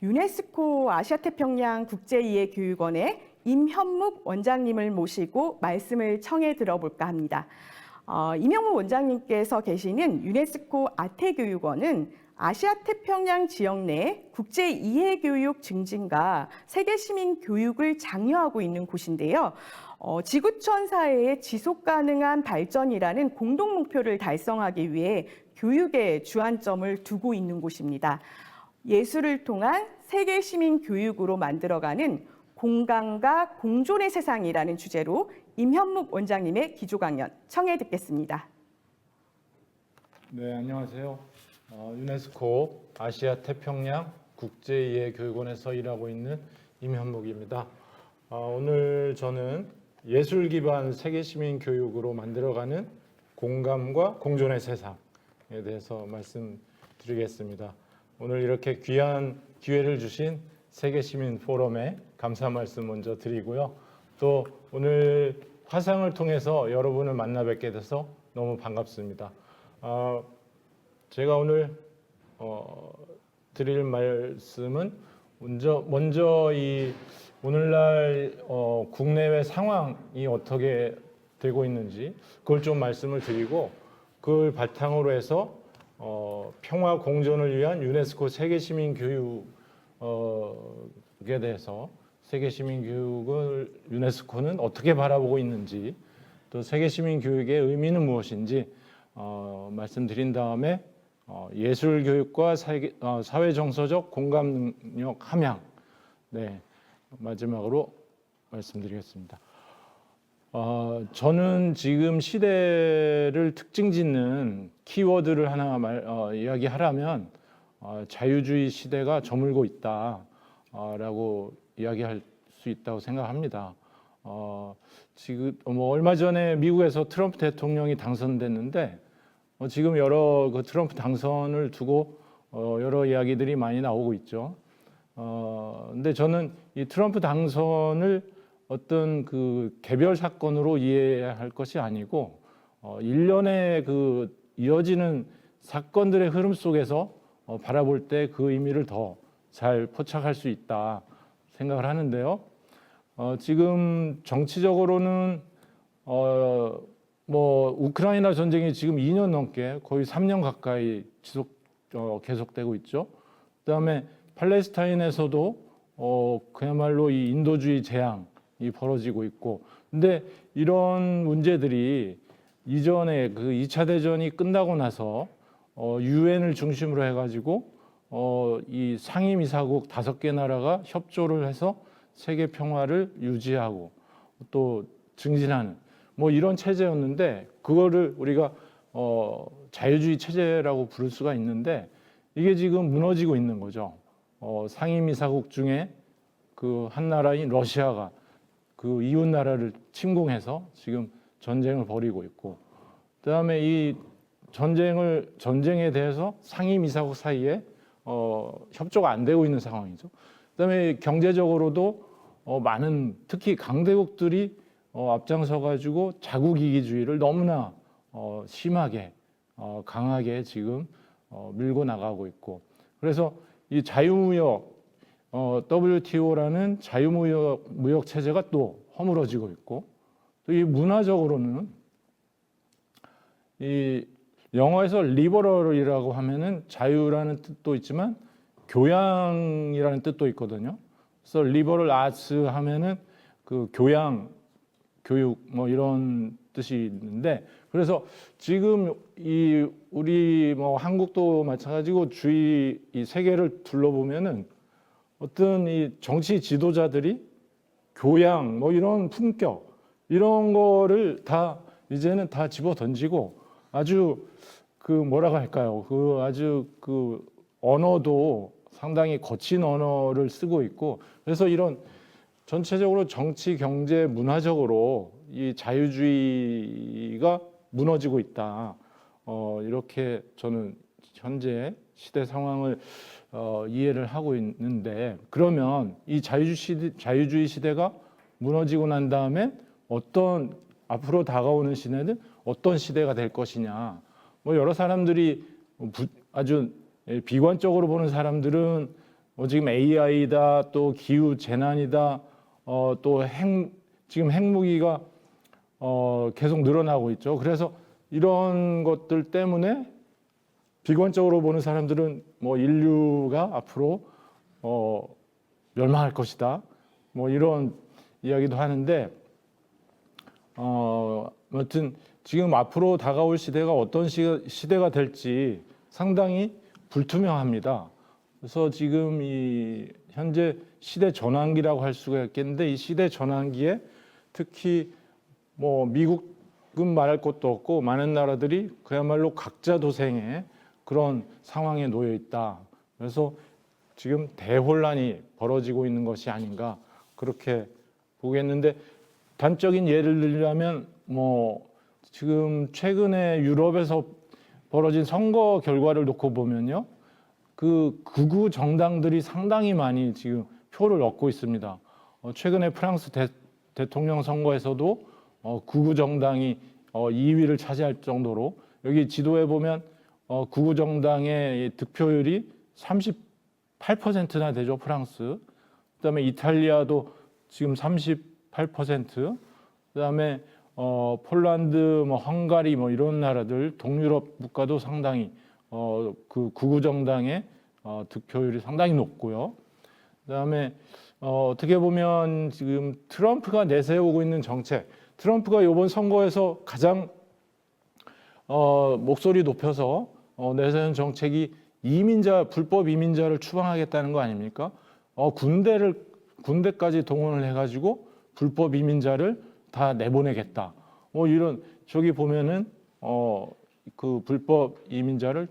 유네스코 아시아태평양 국제이해교육원의 임현묵 원장님을 모시고 말씀을 청해 들어볼까 합니다. 임현묵 원장님께서 계시는 유네스코 아태교육원은 아시아태평양 지역 내 국제이해교육 증진과 세계시민 교육을 장려하고 있는 곳인데요. 지구촌 사회의 지속가능한 발전이라는 공동 목표를 달성하기 위해 교육에 주안점을 두고 있는 곳입니다. 예술을 통한 세계 시민 교육으로 만들어가는 공감과 공존의 세상이라는 주제로 임현묵 원장님의 기조 강연 청해 듣겠습니다. 네, 안녕하세요. 유네스코 아시아 태평양 국제이해교육원에서 일하고 있는 임현묵입니다. 오늘 저는 예술 기반 세계 시민 교육으로 만들어가는 공감과 공존의 세상에 대해서 말씀드리겠습니다. 오늘 이렇게 귀한 기회를 주신 세계시민 포럼에 감사 말씀 먼저 드리고요. 또 오늘 화상을 통해서 여러분을 만나 뵙게 돼서 너무 반갑습니다. 제가 오늘 드릴 말씀은 먼저 이 오늘날 국내외 상황이 어떻게 되고 있는지 그걸 좀 말씀을 드리고 그걸 바탕으로 해서 평화 공존을 위한 유네스코 세계시민 교육에 대해서 세계시민 교육을 유네스코는 어떻게 바라보고 있는지 또 세계시민 교육의 의미는 무엇인지 말씀드린 다음에 예술 교육과 사회 정서적 공감 능력 함양 마지막으로 말씀드리겠습니다. 저는 지금 시대를 특징짓는 키워드를 하나 이야기하라면 자유주의 시대가 저물고 있다라고 이야기할 수 있다고 생각합니다. 지금 얼마 전에 미국에서 트럼프 대통령이 당선됐는데 지금 여러 그 트럼프 당선을 두고 여러 이야기들이 많이 나오고 있죠. 근데 저는 이 트럼프 당선을 어떤 그 개별 사건으로 이해할 것이 아니고 일련의 그 이어지는 사건들의 흐름 속에서 바라볼 때 그 의미를 더 잘 포착할 수 있다 생각을 하는데요. 지금 정치적으로는 우크라이나 전쟁이 지금 2년 넘게 거의 3년 가까이 계속되고 있죠. 그다음에 팔레스타인에서도 그야말로 이 인도주의 재앙이 벌어지고 있고, 근데 이런 문제들이 이전에 그 2차 대전이 끝나고 나서 유엔을 중심으로 해가지고 이 상임이사국 5개 나라가 협조를 해서 세계 평화를 유지하고 또 증진하는 이런 체제였는데 그거를 우리가 자유주의 체제라고 부를 수가 있는데 이게 지금 무너지고 있는 거죠. 상임이사국 중에 그 한 나라인 러시아가 그 이웃 나라를 침공해서 지금 전쟁을 벌이고 있고, 그다음에 이 전쟁에 대해서 상임이사국 사이에 협조가 안 되고 있는 상황이죠. 그다음에 경제적으로도 많은 특히 강대국들이 앞장서 가지고 자국 이기주의를 너무나 심하게 강하게 지금 밀고 나가고 있고, 그래서 이 자유무역 WTO라는 자유무역 체제가 또 허물어지고 있고, 또 이 문화적으로는 이 영어에서 리버럴이라고 하면은 자유라는 뜻도 있지만 교양이라는 뜻도 있거든요. 그래서 리버럴 아츠 하면은 그 교양, 교육 이런 뜻이 있는데, 그래서 지금 이 우리 한국도 마찬가지고 이 세계를 둘러보면은 어떤 이 정치 지도자들이 교양 이런 품격 이런 거를 다 이제는 다 집어 던지고 아주 그 뭐라고 할까요? 그 아주 그 언어도 상당히 거친 언어를 쓰고 있고, 그래서 이런 전체적으로 정치, 경제, 문화적으로 이 자유주의가 무너지고 있다. 이렇게 저는 현재 시대 상황을 이해를 하고 있는데, 그러면 이 자유주의 시대가 무너지고 난 다음에 앞으로 다가오는 시대는 어떤 시대가 될 것이냐. 여러 사람들이 아주 비관적으로 보는 사람들은 지금 AI다, 또 기후 재난이다, 또 지금 핵무기가 계속 늘어나고 있죠. 그래서 이런 것들 때문에 비관적으로 보는 사람들은 뭐 인류가 앞으로 멸망할 것이다, 뭐 이런 이야기도 하는데, 아무튼 지금 앞으로 다가올 시대가 어떤 시대가 될지 상당히 불투명합니다. 그래서 지금 이 현재 시대 전환기라고 할 수가 있겠는데, 이 시대 전환기에 특히 뭐 미국은 말할 것도 없고 많은 나라들이 그야말로 각자 도생의 그런 상황에 놓여 있다. 그래서 지금 대혼란이 벌어지고 있는 것이 아닌가, 그렇게 보겠는데, 단적인 예를 들자면 뭐 지금 최근에 유럽에서 벌어진 선거 결과를 놓고 보면요, 그 극우 정당들이 상당히 많이 지금 표를 얻고 있습니다. 최근에 프랑스 대통령 선거에서도 극우 정당이 2위를 차지할 정도로, 여기 지도에 보면 극우 정당의 득표율이 38%나 되죠, 프랑스. 그다음에 이탈리아도 지금 38%. 그다음에 폴란드, 뭐 헝가리, 뭐 이런 나라들, 동유럽 국가도 상당히 그 극우 정당의 득표율이 상당히 높고요. 그다음에 어떻게 보면 지금 트럼프가 내세우고 있는 정책, 트럼프가 이번 선거에서 가장 목소리 높여서 내세운 정책이 불법 이민자를 추방하겠다는 거 아닙니까? 군대까지 동원을 해가지고 불법 이민자를 다 내보내겠다. 뭐 이런, 저기 보면은 그 불법 이민자를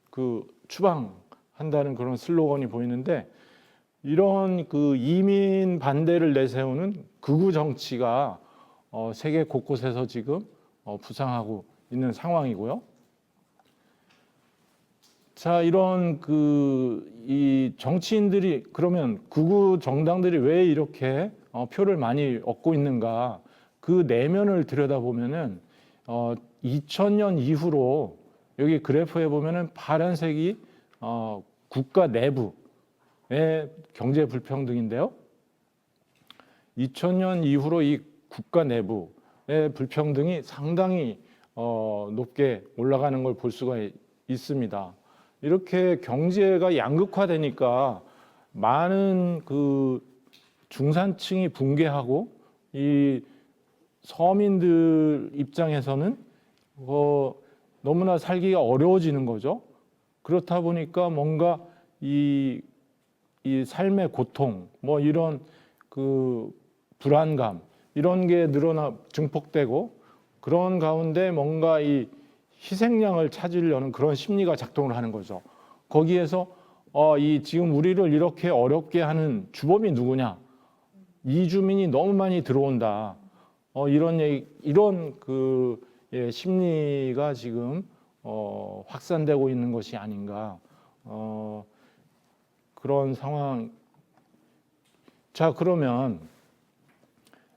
그 추방한다는 그런 슬로건이 보이는데, 이런 그 이민 반대를 내세우는 극우 정치가 세계 곳곳에서 지금 부상하고 있는 상황이고요. 자, 이런 이 정치인들이, 그러면 극우 정당들이 왜 이렇게 표를 많이 얻고 있는가, 그 내면을 들여다보면은 2000년 이후로 여기 그래프에 보면은 파란색이 국가 내부의 경제 불평등인데요. 2000년 이후로 이 국가 내부의 불평등이 상당히 높게 올라가는 걸 볼 수가 있습니다. 이렇게 경제가 양극화되니까 많은 그 중산층이 붕괴하고, 이 서민들 입장에서는 너무나 살기가 어려워지는 거죠. 그렇다 보니까 뭔가 이 삶의 고통, 뭐 이런 그 불안감, 이런 게 증폭되고, 그런 가운데 뭔가 이 희생양을 찾으려는 그런 심리가 작동을 하는 거죠. 거기에서 지금 우리를 이렇게 어렵게 하는 주범이 누구냐? 이주민이 너무 많이 들어온다. 이런 심리가 지금 확산되고 있는 것이 아닌가, 그런 상황. 자, 그러면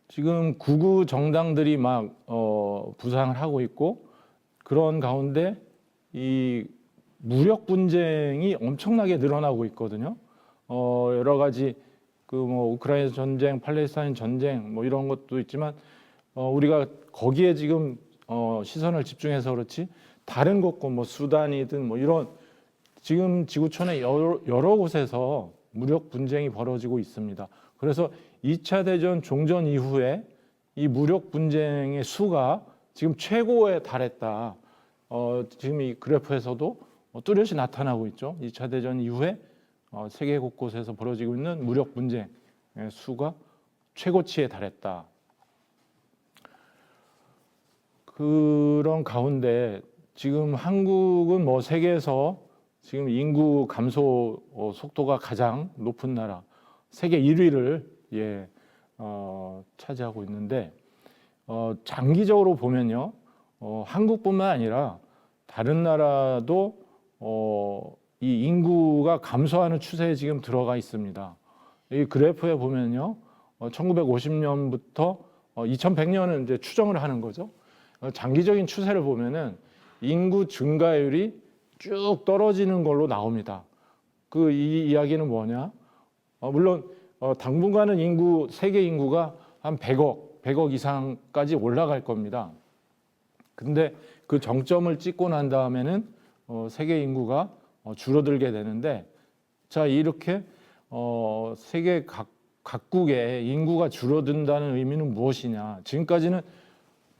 지금 극우 정당들이 막 부상을 하고 있고, 그런 가운데 이 무력 분쟁이 엄청나게 늘어나고 있거든요. 여러 가지 뭐 우크라이나 전쟁, 팔레스타인 전쟁, 뭐 이런 것도 있지만 우리가 거기에 지금 시선을 집중해서 그렇지, 다른 곳고 뭐 수단이든 뭐 이런, 지금 지구촌의 여러 곳에서 무력 분쟁이 벌어지고 있습니다. 그래서 2차 대전 종전 이후에 이 무력 분쟁의 수가 지금 최고에 달했다. 지금 이 그래프에서도 뚜렷이 나타나고 있죠. 2차 대전 이후에 세계 곳곳에서 벌어지고 있는 무력 분쟁의 수가 최고치에 달했다. 그런 가운데 지금 한국은 뭐 세계에서 지금 인구 감소 속도가 가장 높은 나라, 세계 1위를 차지하고 있는데, 장기적으로 보면요, 한국뿐만 아니라 다른 나라도 이 인구가 감소하는 추세에 지금 들어가 있습니다. 이 그래프에 보면요, 1950년부터 2100년은 이제 추정을 하는 거죠. 장기적인 추세를 보면은 인구 증가율이 쭉 떨어지는 걸로 나옵니다. 그 이 이야기는 뭐냐? 물론 당분간은 세계 인구가 한 100억 이상까지 올라갈 겁니다. 근데 그 정점을 찍고 난 다음에는 세계 인구가 줄어들게 되는데, 자, 이렇게 세계 각국의 인구가 줄어든다는 의미는 무엇이냐? 지금까지는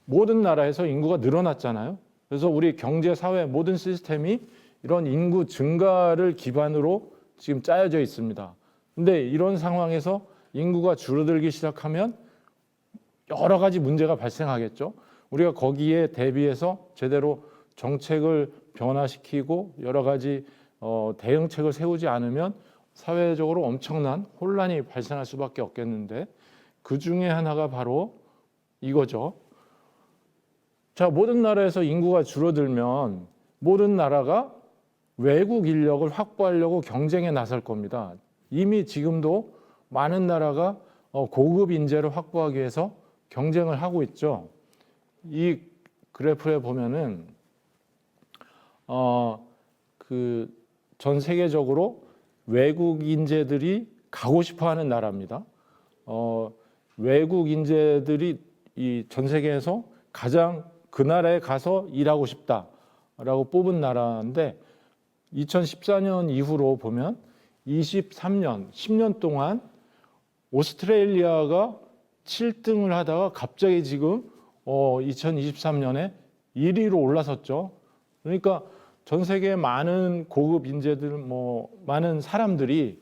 모든 나라에서 인구가 늘어났잖아요. 그래서 우리 경제, 사회 모든 시스템이 이런 인구 증가를 기반으로 지금 짜여져 있습니다. 근데 이런 상황에서 인구가 줄어들기 시작하면 여러 가지 문제가 발생하겠죠. 우리가 거기에 대비해서 제대로 정책을 변화시키고 여러 가지 대응책을 세우지 않으면 사회적으로 엄청난 혼란이 발생할 수밖에 없겠는데, 그 중에 하나가 바로 이거죠. 자, 모든 나라에서 인구가 줄어들면 모든 나라가 외국 인력을 확보하려고 경쟁에 나설 겁니다. 이미 지금도 많은 나라가 고급 인재를 확보하기 위해서 경쟁을 하고 있죠. 이 그래프에 보면은 그 전 세계적으로 외국 인재들이 가고 싶어하는 나라입니다. 외국 인재들이 이 전 세계에서 가장 그 나라에 가서 일하고 싶다라고 뽑은 나라인데, 2014년 이후로 보면 23년, 10년 동안 오스트레일리아가 7등을 하다가 갑자기 지금 2023년에 1위로 올라섰죠. 그러니까 전 세계 많은 고급 인재들, 많은 사람들이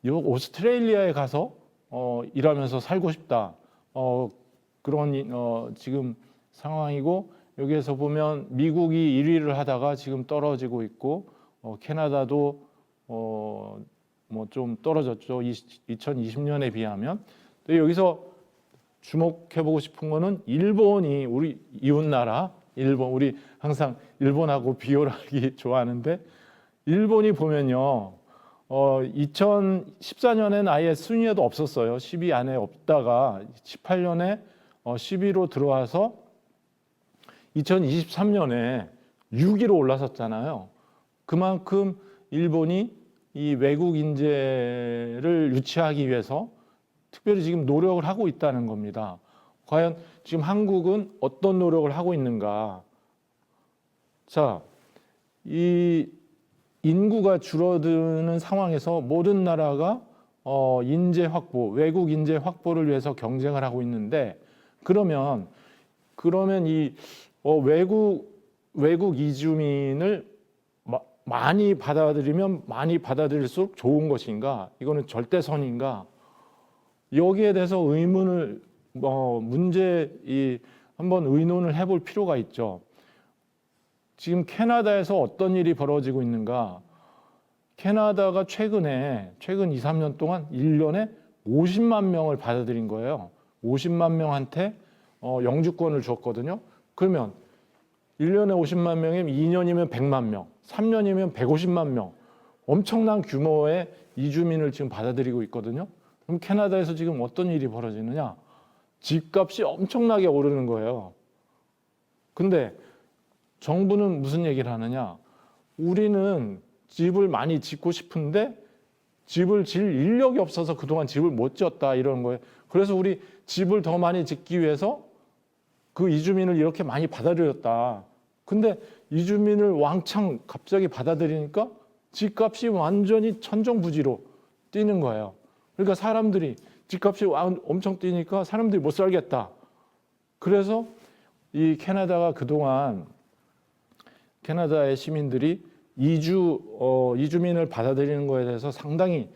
오스트레일리아에 가서 일하면서 살고 싶다. 그런 지금 상황이고, 여기에서 보면 미국이 1위를 하다가 지금 떨어지고 있고, 캐나다도 좀 떨어졌죠. 2020년에 비하면. 근데 여기서 주목해보고 싶은 거는 일본이, 우리 이웃나라 일본, 우리 항상 일본하고 비교를 하기 좋아하는데, 일본이 보면요, 2014년에는 아예 순위에도 없었어요. 10위 안에 없다가 18년에 10위로 들어와서 2023년에 6위로 올라섰잖아요. 그만큼 일본이 이 외국 인재를 유치하기 위해서 특별히 지금 노력을 하고 있다는 겁니다. 과연 지금 한국은 어떤 노력을 하고 있는가? 자, 이 인구가 줄어드는 상황에서 모든 나라가 인재 확보, 외국 인재 확보를 위해서 경쟁을 하고 있는데, 그러면 이 외국 이주민을 많이 받아들이면 많이 받아들일수록 좋은 것인가? 이거는 절대선인가? 여기에 대해서 의문을 한번 의논을 해볼 필요가 있죠. 지금 캐나다에서 어떤 일이 벌어지고 있는가? 캐나다가 최근 2, 3년 동안 1년에 50만 명을 받아들인 거예요. 50만 명한테 영주권을 줬거든요. 그러면 1년에 50만 명이면 2년이면 100만 명, 3년이면 150만 명, 엄청난 규모의 이주민을 지금 받아들이고 있거든요. 그럼 캐나다에서 지금 어떤 일이 벌어지느냐? 집값이 엄청나게 오르는 거예요. 근데 정부는 무슨 얘기를 하느냐? 우리는 집을 많이 짓고 싶은데 집을 질 인력이 없어서 그동안 집을 못 지었다, 이런 거예요. 그래서 우리 집을 더 많이 짓기 위해서 그 이주민을 이렇게 많이 받아들였다. 근데 이주민을 왕창 갑자기 받아들이니까 집값이 완전히 천정부지로 뛰는 거예요. 그러니까 사람들이 집값이 엄청 뛰니까 사람들이 못 살겠다. 그래서 이 캐나다가 그동안 캐나다의 시민들이 이주민을 받아들이는 거에 대해서 상당히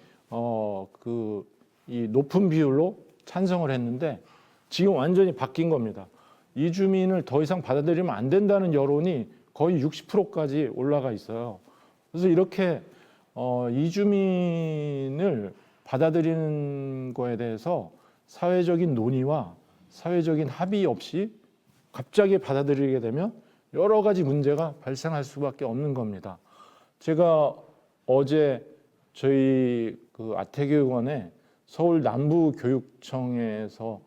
이 높은 비율로 찬성을 했는데, 지금 완전히 바뀐 겁니다. 이주민을 더 이상 받아들이면 안 된다는 여론이 거의 60%까지 올라가 있어요. 그래서 이렇게 이주민을 받아들이는 거에 대해서 사회적인 논의와 사회적인 합의 없이 갑자기 받아들이게 되면 여러 가지 문제가 발생할 수밖에 없는 겁니다. 제가 어제 저희 그 아태교육원에 서울 남부교육청에서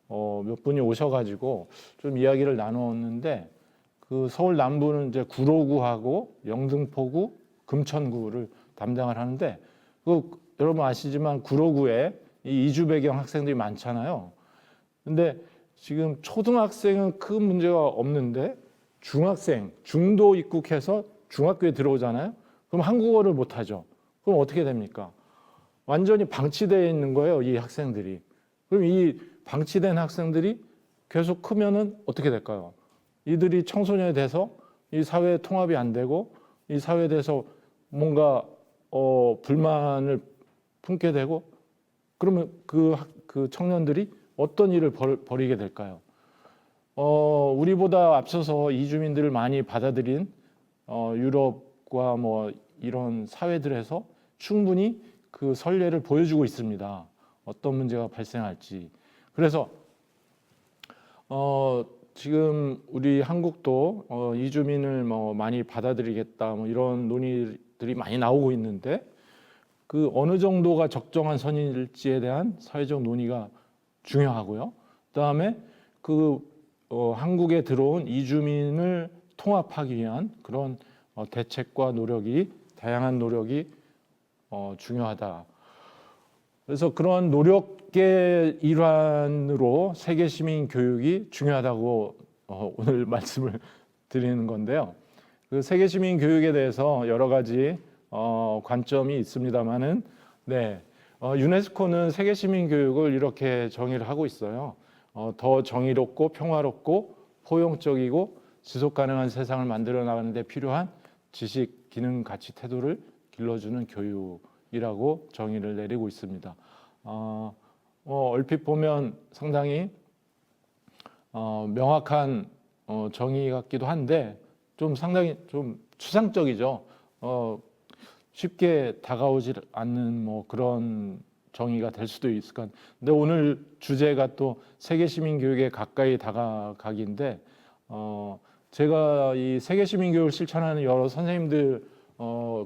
몇 분이 오셔가지고 좀 이야기를 나누었는데, 그 서울 남부는 이제 구로구하고 영등포구, 금천구를 담당을 하는데 여러분 아시지만 구로구에 이 이주 배경 학생들이 많잖아요. 근데 지금 초등학생은 큰 문제가 없는데 중학생, 중도 입국해서 중학교에 들어오잖아요. 그럼 한국어를 못하죠. 그럼 어떻게 됩니까? 완전히 방치되어 있는 거예요, 이 학생들이. 그럼 이 방치된 학생들이 계속 크면은 어떻게 될까요? 이들이 청소년이 돼서 이 사회에 통합이 안 되고 이 사회에 대해서 뭔가 불만을 품게 되고 그러면 그 청년들이 어떤 일을 벌이게 될까요? 우리보다 앞서서 이주민들을 많이 받아들인 유럽과 뭐 이런 사회들에서 충분히 그 선례를 보여주고 있습니다. 어떤 문제가 발생할지. 그래서 지금 우리 한국도 이주민을 뭐 많이 받아들이겠다 뭐 이런 논의들이 많이 나오고 있는데 그 어느 정도가 적정한 선일지에 대한 사회적 논의가 중요하고요. 그다음에 한국에 들어온 이주민을 통합하기 위한 그런 대책과 노력이 다양한 노력이 중요하다. 그래서 그런 노력의 일환으로 세계 시민 교육이 중요하다고 오늘 말씀을 드리는 건데요. 그 세계 시민 교육에 대해서 여러 가지 관점이 있습니다만은 유네스코는 세계 시민 교육을 이렇게 정의를 하고 있어요. 더 정의롭고 평화롭고 포용적이고 지속 가능한 세상을 만들어 나가는 데 필요한 지식, 기능, 가치, 태도를 길러주는 교육이라고 정의를 내리고 있습니다. 얼핏 보면 상당히 명확한 정의 같기도 한데 좀 상당히 좀 추상적이죠. 쉽게 다가오지 않는 뭐 그런 정의가 될 수도 있을 것 같아요. 근데 오늘 주제가 또 세계 시민 교육에 가까이 다가가기인데 제가 이 세계 시민 교육을 실천하는 여러 선생님들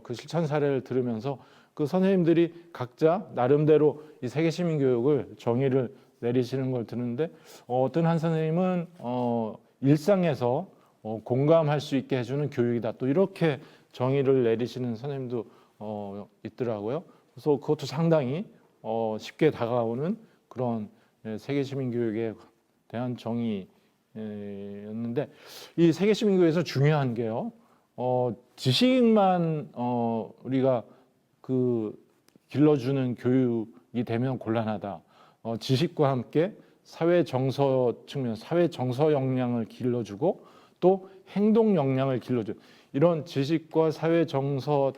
그 실천 사례를 들으면서 그 선생님들이 각자 나름대로 이 세계 시민 교육을 정의를 내리시는 걸 듣는데 어떤 한 선생님은 일상에서 공감할 수 있게 해주는 교육이다. 또 이렇게 정의를 내리시는 선생님도 있더라고요. 그래서 그것도 상당히 쉽게 다가오는 그런 세계 시민 교육에 대한 정의였는데 이 세계 시민 교육에서 중요한 게요. 지식만 우리가 길러주는 교육이 되면 곤란하다. 지식과 함께 사회 정서 측면, 사회 정서 역량을 길러주고 또 행동 역량을 길러줘. 이런 지식과 사회 정서,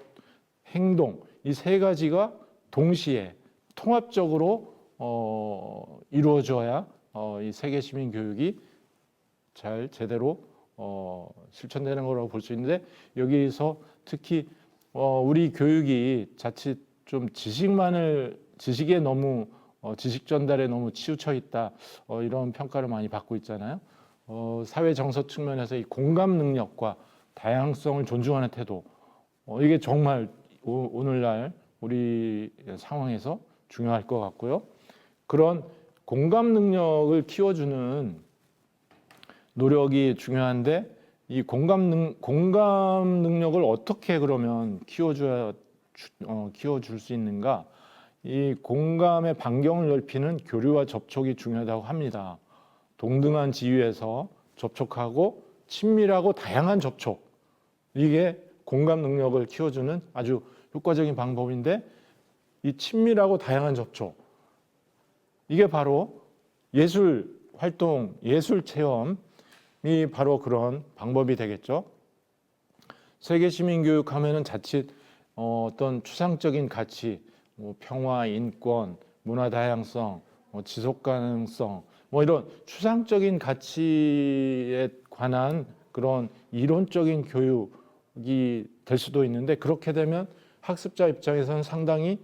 행동 이 세 가지가 동시에 통합적으로 이루어져야 이 세계 시민 교육이 잘 제대로 실천되는 거라고 볼 수 있는데 여기서 특히 우리 교육이 자칫 좀 지식에 너무 지식 전달에 너무 치우쳐 있다 이런 평가를 많이 받고 있잖아요. 사회 정서 측면에서 이 공감 능력과 다양성을 존중하는 태도 이게 정말 오늘날 우리 상황에서 중요할 것 같고요. 그런 공감 능력을 키워주는 노력이 중요한데 이 공감 능력을 어떻게 그러면 키워줄 수 있는가? 이 공감의 반경을 넓히는 교류와 접촉이 중요하다고 합니다. 동등한 지위에서 접촉하고 친밀하고 다양한 접촉 이게 공감 능력을 키워주는 아주 효과적인 방법인데 이 친밀하고 다양한 접촉 이게 바로 예술 활동, 예술 체험이 바로 그런 방법이 되겠죠. 세계 시민 교육하면은 자칫 어떤 추상적인 가치, 뭐 평화, 인권, 문화 다양성, 지속 가능성, 뭐 이런 추상적인 가치에 관한 그런 이론적인 교육이 될 수도 있는데 그렇게 되면 학습자 입장에서는 상당히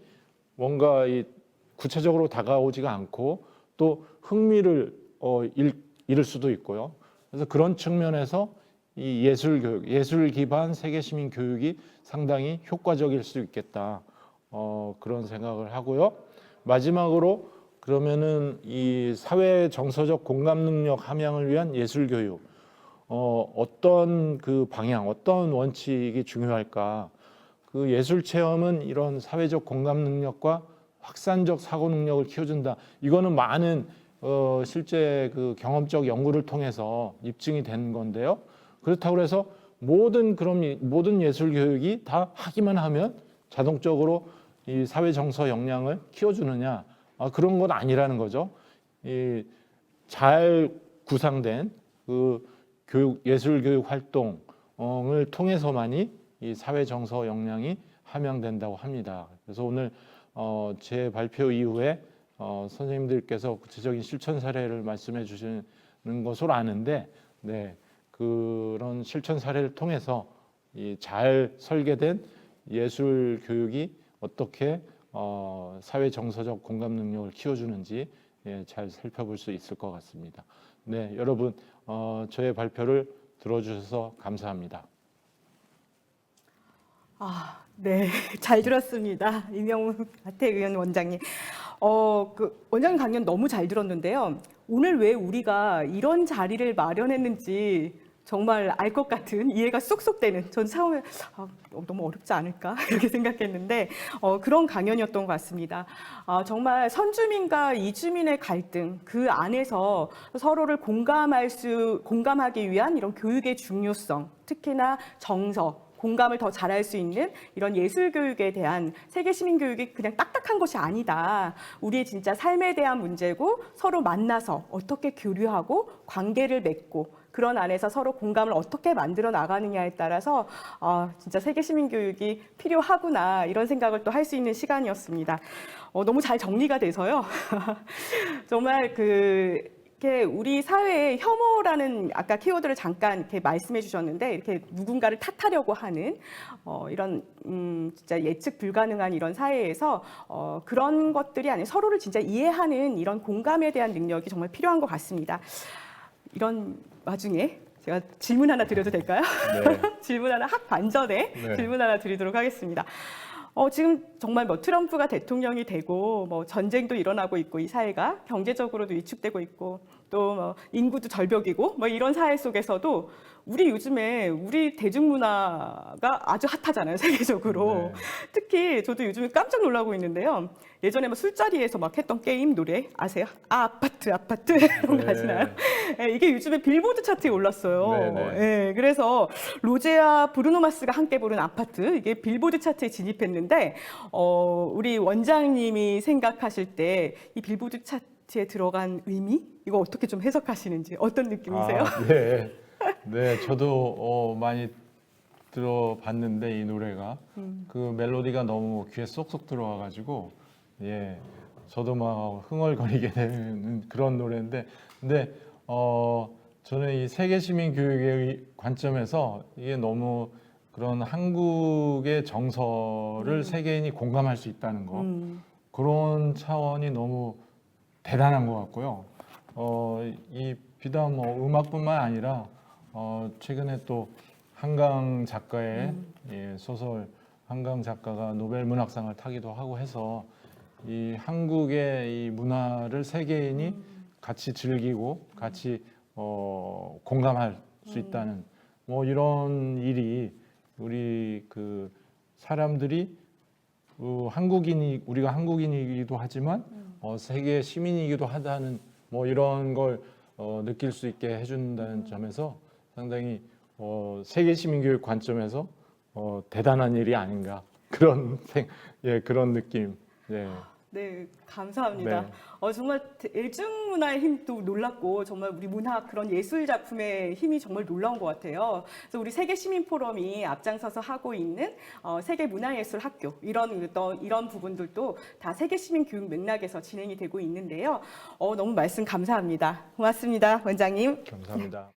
뭔가 구체적으로 다가오지가 않고 또 흥미를 잃을 수도 있고요. 그래서 그런 측면에서 이 예술 교육, 예술 기반 세계 시민 교육이 상당히 효과적일 수 있겠다. 그런 생각을 하고요. 마지막으로 그러면은 이 사회 정서적 공감 능력 함양을 위한 예술 교육 어떤 그 방향, 어떤 원칙이 중요할까? 그 예술 체험은 이런 사회적 공감 능력과 확산적 사고 능력을 키워준다. 이거는 많은 실제 그 경험적 연구를 통해서 입증이 된 건데요. 그렇다고 해서 모든 예술 교육이 다 하기만 하면 자동적으로 이 사회 정서 역량을 키워주느냐? 그런 건 아니라는 거죠. 이 잘 구상된 그 예술 교육 활동을 통해서만이 이 사회 정서 역량이 함양된다고 합니다. 그래서 오늘 제 발표 이후에 선생님들께서 구체적인 실천 사례를 말씀해 주시는 것으로 아는데, 네, 그런 실천 사례를 통해서 이 잘 설계된 예술 교육이 어떻게 사회 정서적 공감 능력을 키워주는지 잘 살펴볼 수 있을 것 같습니다. 네, 여러분 저의 발표를 들어주셔서 감사합니다. 네, 잘 들었습니다. 이명훈 가태의원 원장님. 그 원장님 강연 너무 잘 들었는데요. 오늘 왜 우리가 이런 자리를 마련했는지 정말 알 것 같은, 이해가 쏙쏙 되는, 전 처음에 너무 어렵지 않을까 이렇게 생각했는데 그런 강연이었던 것 같습니다. 정말 선주민과 이주민의 갈등, 그 안에서 서로를 공감하기 위한 이런 교육의 중요성, 특히나 정서, 공감을 더 잘할 수 있는 이런 예술 교육에 대한 세계 시민 교육이 그냥 딱딱한 것이 아니다. 우리의 진짜 삶에 대한 문제고, 서로 만나서 어떻게 교류하고 관계를 맺고, 그런 안에서 서로 공감을 어떻게 만들어 나가느냐에 따라서 진짜 세계 시민 교육이 필요하구나, 이런 생각을 또 할 수 있는 시간이었습니다. 너무 잘 정리가 돼서요. 정말 이렇게 우리 사회의 혐오라는 아까 키워드를 잠깐 이렇게 말씀해 주셨는데, 이렇게 누군가를 탓하려고 하는 이런 진짜 예측 불가능한 이런 사회에서 그런 것들이 아니라 서로를 진짜 이해하는 이런 공감에 대한 능력이 정말 필요한 것 같습니다. 이런 와중에 제가 질문 하나 드려도 될까요? 네. 질문 하나, 학반전에 네. 질문 하나 드리도록 하겠습니다. 지금 정말 트럼프가 대통령이 되고 전쟁도 일어나고 있고, 이 사회가 경제적으로도 위축되고 있고, 또 인구도 절벽이고 이런 사회 속에서도 요즘에 우리 대중문화가 아주 핫하잖아요, 세계적으로. 네. 특히 저도 요즘에 깜짝 놀라고 있는데요. 예전에 술자리에서 했던 게임 노래 아세요? 아파트 이런 거 아시나요? 네, 이게 요즘에 빌보드 차트에 올랐어요. 네, 네. 네, 그래서 로제와 브루노 마스가 함께 부른 아파트, 이게 빌보드 차트에 진입했는데 우리 원장님이 생각하실 때 이 빌보드 차트에 들어간 의미, 이거 어떻게 좀 해석하시는지, 어떤 느낌이세요? 네. 네, 저도 많이 들어봤는데 이 노래가 그 멜로디가 너무 귀에 쏙쏙 들어와가지고, 예, 저도 막 흥얼거리게 되는 그런 노래인데, 근데 저는 이 세계 시민 교육의 관점에서 이게 너무 그런 한국의 정서를 세계인이 공감할 수 있다는 거, 그런 차원이 너무 대단한 것 같고요. 이 비단 음악뿐만 아니라 최근에 또 한강 작가의 소설, 한강 작가가 노벨 문학상을 타기도 하고 해서 이 한국의 이 문화를 세계인이 같이 즐기고 같이 공감할 수 있다는 이런 일이 우리 그 사람들이 우리가 한국인이기도 하지만 세계 시민이기도 하다는 이런 걸 느낄 수 있게 해준다는 점에서 상당히 세계 시민 교육 관점에서 대단한 일이 아닌가, 그런 그런 느낌. 예. 네, 감사합니다. 네. 정말 대중문화의 힘도 놀랍고, 정말 우리 문학, 그런 예술 작품의 힘이 정말 놀라운 것 같아요. 그래서 우리 세계 시민 포럼이 앞장서서 하고 있는 세계 문화예술 학교, 이런 부분들도 다 세계 시민 교육 맥락에서 진행이 되고 있는데요. 너무 말씀 감사합니다. 고맙습니다, 원장님. 감사합니다.